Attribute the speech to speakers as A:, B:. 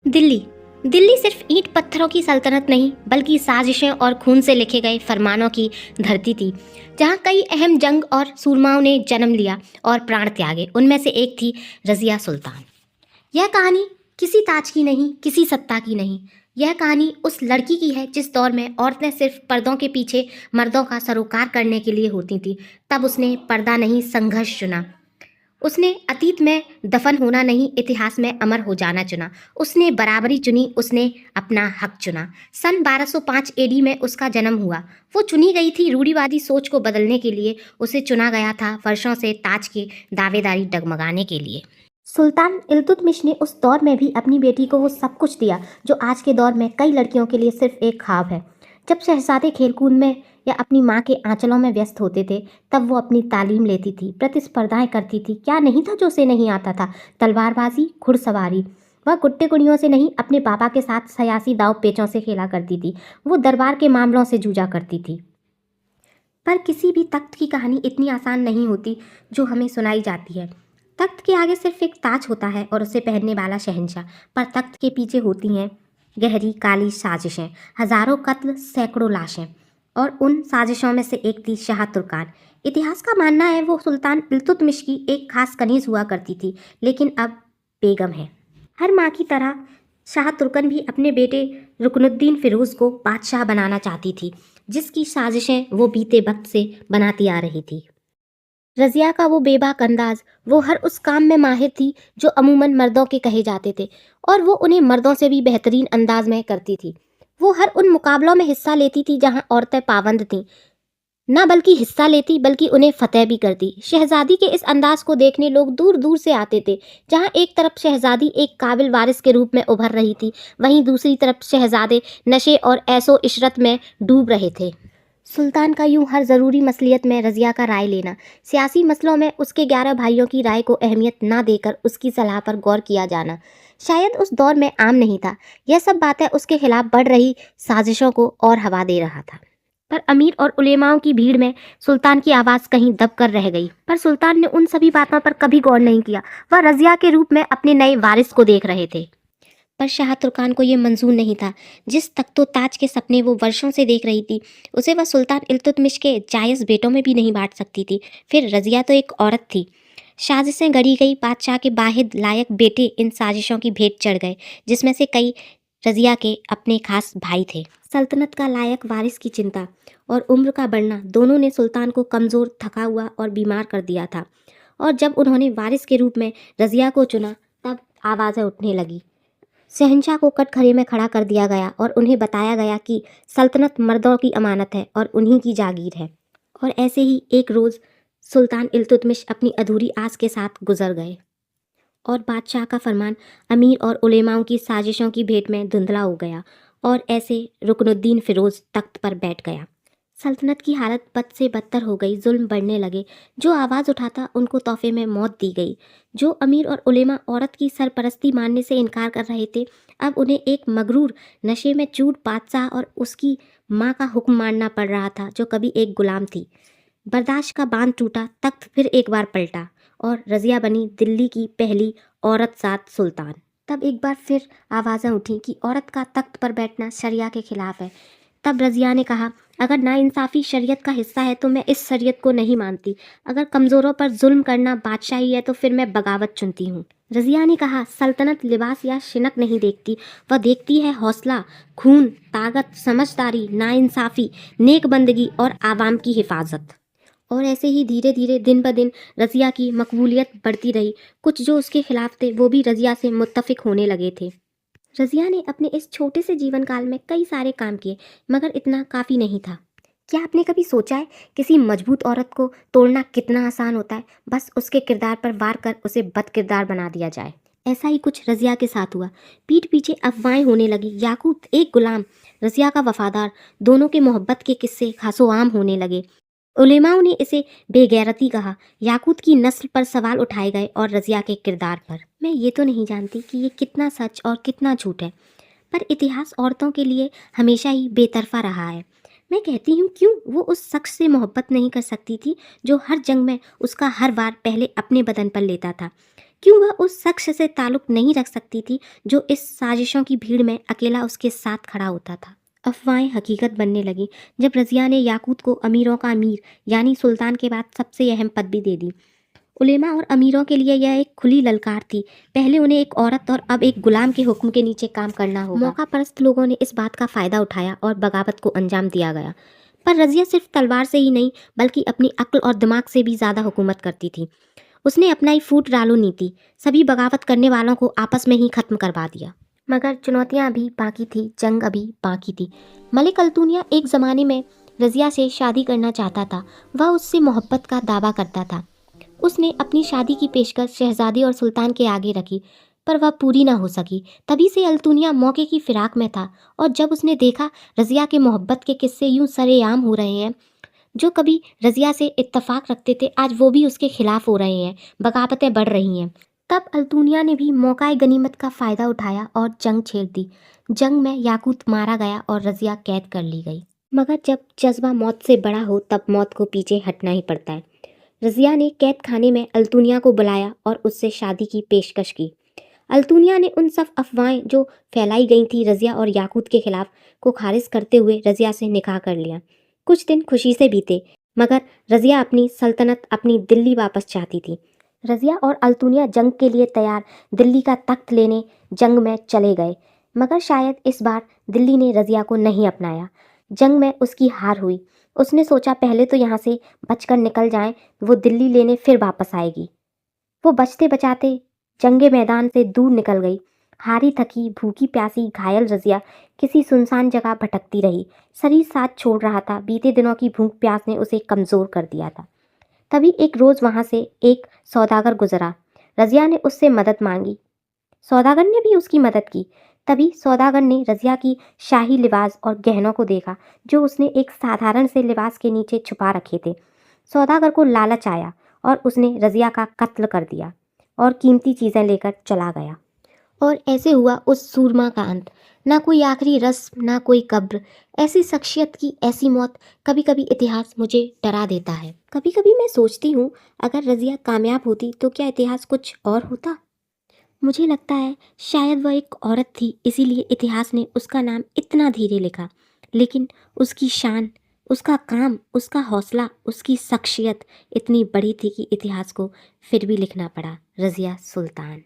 A: दिल्ली दिल्ली सिर्फ ईंट पत्थरों की सल्तनत नहीं बल्कि साजिशें और खून से लिखे गए फरमानों की धरती थी, जहां कई अहम जंग और सूरमाओं ने जन्म लिया और प्राण त्यागे। उनमें से एक थी रजिया सुल्तान। यह कहानी किसी ताज की नहीं, किसी सत्ता की नहीं। यह कहानी उस लड़की की है जिस दौर में औरतें सिर्फ पर्दों के पीछे मर्दों का सरोकार करने के लिए होती थी। तब उसने पर्दा नहीं, संघर्ष चुना। उसने अतीत में दफन होना नहीं, इतिहास में अमर हो जाना चुना। उसने बराबरी चुनी, उसने अपना हक चुना। सन 1205 एडी में उसका जन्म हुआ। वो चुनी गई थी रूढ़िवादी सोच को बदलने के लिए। उसे चुना गया था वर्षों से ताज की दावेदारी डगमगाने के लिए। सुल्तान इल्तुतमिश ने उस दौर में भी अपनी बेटी को वो सब कुछ दिया जो आज के दौर में कई लड़कियों के लिए सिर्फ एक ख्वाब है। जब शहजादे खेलकूद में या अपनी माँ के आंचलों में व्यस्त होते थे, तब वो अपनी तालीम लेती थी, प्रतिस्पर्धाएं करती थी। क्या नहीं था जो उसे नहीं आता था? तलवारबाजी, घुड़सवारी। वह गुड्डे गुड़ियों से नहीं, अपने पापा के साथ सियासी दाव पेचों से खेला करती थी। वो दरबार के मामलों से जूझा करती थी। पर किसी भी तख्त की कहानी इतनी आसान नहीं होती जो हमें सुनाई जाती है। तख्त के आगे सिर्फ एक ताज होता है और उसे पहनने वाला शहंशाह, पर तख्त के पीछे होती हैं गहरी काली साजिशें, हजारों कत्ल, सैकड़ों लाशें। और उन साजिशों में से एक थी शाह तुर्कान। इतिहास का मानना है वो सुल्तान इल्तुतमिश की एक खास कनीज हुआ करती थी, लेकिन अब बेगम है। हर माँ की तरह शाह तुर्कन भी अपने बेटे रुकनुद्दीन फिरोज को बादशाह बनाना चाहती थी, जिसकी साजिशें वो बीते वक्त से बनाती आ रही थी। रज़िया का वो बेबाक अंदाज, वो हर उस काम में माहिर थी जो अमूमन मर्दों के कहे जाते थे, और वो उन्हें मर्दों से भी बेहतरीन अंदाज में करती थी। वो हर उन मुकाबलों में हिस्सा लेती थी जहां औरतें पाबंद थीं। ना बल्कि हिस्सा लेती बल्कि उन्हें फतेह भी करती। शहजादी के इस अंदाज को देखने लोग दूर दूर से आते थे। जहां एक तरफ शहजादी एक काबिल वारिस के रूप में उभर रही थी, वहीं दूसरी तरफ शहजादे नशे और ऐसो इशरत में डूब रहे थे। सुल्तान का यूं हर ज़रूरी मसलियत में रज़िया का राय लेना, सियासी मसलों में उसके 11 भाइयों की राय को अहमियत ना देकर उसकी सलाह पर गौर किया जाना, शायद उस दौर में आम नहीं था। यह सब बातें उसके खिलाफ बढ़ रही साजिशों को और हवा दे रहा था। पर अमीर और उलेमाओं की भीड़ में सुल्तान की आवाज़ कहीं दब कर रह गई। पर सुल्तान ने उन सभी बातों पर कभी गौर नहीं किया। वह रज़िया के रूप में अपने नए वारिस को देख रहे थे। पर शाह तुर्कान को ये मंजूर नहीं था। जिस तख्तो ताज के सपने वो वर्षों से देख रही थी, उसे वह सुल्तान इल्तुतमिश के जायज़ बेटों में भी नहीं बांट सकती थी। फिर रज़िया तो एक औरत थी। साजिशें गढ़ी गई, बादशाह के वाहिद लायक बेटे इन साजिशों की भेंट चढ़ गए, जिसमें से कई रज़िया के अपने खास भाई थे। सल्तनत का लायक वारिस की चिंता और उम्र का बढ़ना दोनों ने सुल्तान को कमज़ोर, थका हुआ और बीमार कर दिया था। और जब उन्होंने वारिस के रूप में रज़िया को चुना, तब आवाज़ें उठने लगी। शहंशाह को कटघरे में खड़ा कर दिया गया और उन्हें बताया गया कि सल्तनत मर्दों की अमानत है और उन्हीं की जागीर है। और ऐसे ही एक रोज़ सुल्तान इल्तुतमिश अपनी अधूरी आस के साथ गुजर गए और बादशाह का फरमान अमीर और उलेमाओं की साजिशों की भेंट में धुंधला हो गया, और ऐसे रुकनुद्दीन फिरोज तख्त पर बैठ गया। सल्तनत की हालत बद से बदतर हो गई, जुल्म बढ़ने लगे। जो आवाज़ उठाता उनको तोहफे में मौत दी गई। जो अमीर और उलेमा औरत की सरपरस्ती मानने से इनकार कर रहे थे, अब उन्हें एक मगरूर, नशे में चूर बादशाह और उसकी माँ का हुक्म मानना पड़ रहा था, जो कभी एक गुलाम थी। बर्दाश्त का बांध टूटा, तख्त फिर एक बार पलटा और रज़िया बनी दिल्ली की पहली औरत साथ सुल्तान। तब एक बार फिर आवाज़ें उठी कि औरत का तख्त पर बैठना शरिया के खिलाफ है। तब रज़िया ने कहा, अगर नाइंसाफ़ी शरीयत का हिस्सा है तो मैं इस शरीयत को नहीं मानती। अगर कमज़ोरों पर जुल्म करना बादशाही है तो फिर मैं बगावत चुनती हूँ। रज़िया ने कहा, सल्तनत लिबास या शिनक नहीं देखती, वह देखती है हौसला, खून, ताकत, समझदारी, नाइंसाफ़ी, नेक बंदगी और आवाम की हिफाजत। और ऐसे ही धीरे धीरे दिन ब दिन रज़िया की मकबूलियत बढ़ती रही। कुछ जो उसके खिलाफ थे वो भी रज़िया से मुत्तफ़िक होने लगे थे। रज़िया ने अपने इस छोटे से जीवन काल में कई सारे काम किए, मगर इतना काफ़ी नहीं था। क्या आपने कभी सोचा है किसी मजबूत औरत को तोड़ना कितना आसान होता है? बस उसके किरदार पर वार कर उसे बद किरदार बना दिया जाए। ऐसा ही कुछ रज़िया के साथ हुआ। पीठ पीछे अफवाहें होने लगी। याकूत एक गुलाम, रज़िया का वफादार, दोनों के मोहब्बत के किस्से खासो आम होने लगे। उलेमाओं ने इसे बेगैरती कहा। याकूत की नस्ल पर सवाल उठाए गए और रज़िया के किरदार पर। मैं ये तो नहीं जानती कि ये कितना सच और कितना झूठ है, पर इतिहास औरतों के लिए हमेशा ही बेतरफा रहा है। मैं कहती हूँ, क्यों वो उस शख्स से मोहब्बत नहीं कर सकती थी जो हर जंग में उसका हर वार पहले अपने बदन पर लेता था? क्यों वह उस शख्स से ताल्लुक नहीं रख सकती थी जो इस साजिशों की भीड़ में अकेला उसके साथ खड़ा होता था। अफवाहें हकीकत बनने लगी जब रज़िया ने याकूत को अमीरों का अमीर यानी सुल्तान के बाद सबसे अहम पदवी दे दी। उलेमा और अमीरों के लिए यह एक खुली ललकार थी। पहले उन्हें एक औरत और अब एक गुलाम के हुक्म के नीचे काम करना होगा। मौका परस्त लोगों ने इस बात का फ़ायदा उठाया और बगावत को अंजाम दिया गया। पर रज़िया सिर्फ तलवार से ही नहीं बल्कि अपनी अक्ल और दिमाग से भी ज़्यादा हुकूमत करती थी। उसने अपनाई फूट डालो नीति, सभी बगावत करने वालों को आपस में ही खत्म करवा दिया। मगर चुनौतियां अभी बाकी थी, जंग अभी बाकी थी। मलिक अल्तुनिया एक ज़माने में रज़िया से शादी करना चाहता था। वह उससे मोहब्बत का दावा करता था। उसने अपनी शादी की पेशकश शहजादी और सुल्तान के आगे रखी, पर वह पूरी ना हो सकी। तभी से अल्तुनिया मौके की फिराक में था, और जब उसने देखा रज़िया के मोहब्बत के किस्से यूं सरेआम हो रहे हैं, जो कभी रज़िया से इत्तफाक रखते थे आज वो भी उसके खिलाफ हो रहे हैं, बगावतें बढ़ रही हैं। तब अल्तुनिया ने भी मौका गनीमत का फ़ायदा उठाया और जंग छेड़ दी। जंग में याकूत मारा गया और रज़िया कैद कर ली गई। मगर जब जज्बा मौत से बड़ा हो तब मौत को पीछे हटना ही पड़ता है। रज़िया ने कैद खाने में अल्तुनिया को बुलाया और उससे शादी की पेशकश की। अल्तुनिया ने उन सब अफवाहें जो फैलाई गई थी रज़िया और याकूत के खिलाफ को खारिज करते हुए रज़िया से निकाह कर लिया। कुछ दिन खुशी से बीते, मगर रज़िया अपनी सल्तनत, अपनी दिल्ली वापस चाहती थी। रज़िया और अल्तुनिया जंग के लिए तैयार दिल्ली का तख्त लेने जंग में चले गए, मगर शायद इस बार दिल्ली ने रज़िया को नहीं अपनाया। जंग में उसकी हार हुई। उसने सोचा पहले तो यहाँ से बचकर निकल जाएं, वो दिल्ली लेने फिर वापस आएगी। वो बचते बचाते जंगे मैदान से दूर निकल गई। हारी थकी भूखी प्यासी घायल रज़िया किसी सुनसान जगह भटकती रही। शरीर साथ छोड़ रहा था। बीते दिनों की भूख प्यास ने उसे कमज़ोर कर दिया था। तभी एक रोज़ वहाँ से एक सौदागर गुजरा। रज़िया ने उससे मदद मांगी। सौदागर ने भी उसकी मदद की। तभी सौदागर ने रज़िया की शाही लिबास और गहनों को देखा जो उसने एक साधारण से लिबास के नीचे छुपा रखे थे। सौदागर को लालच आया और उसने रज़िया का कत्ल कर दिया और कीमती चीज़ें लेकर चला गया। और ऐसे हुआ उस सूरमा का अंत। ना कोई आखिरी रस्म, ना कोई कब्र। ऐसी शख्सियत की ऐसी मौत, कभी कभी इतिहास मुझे डरा देता है। कभी कभी मैं सोचती हूँ अगर रज़िया कामयाब होती तो क्या इतिहास कुछ और होता। मुझे लगता है शायद वह एक औरत थी, इसीलिए इतिहास ने उसका नाम इतना धीरे लिखा। लेकिन उसकी शान, उसका काम, उसका हौसला, उसकी शख्सियत इतनी बड़ी थी कि इतिहास को फिर भी लिखना पड़ा। रज़िया सुल्तान।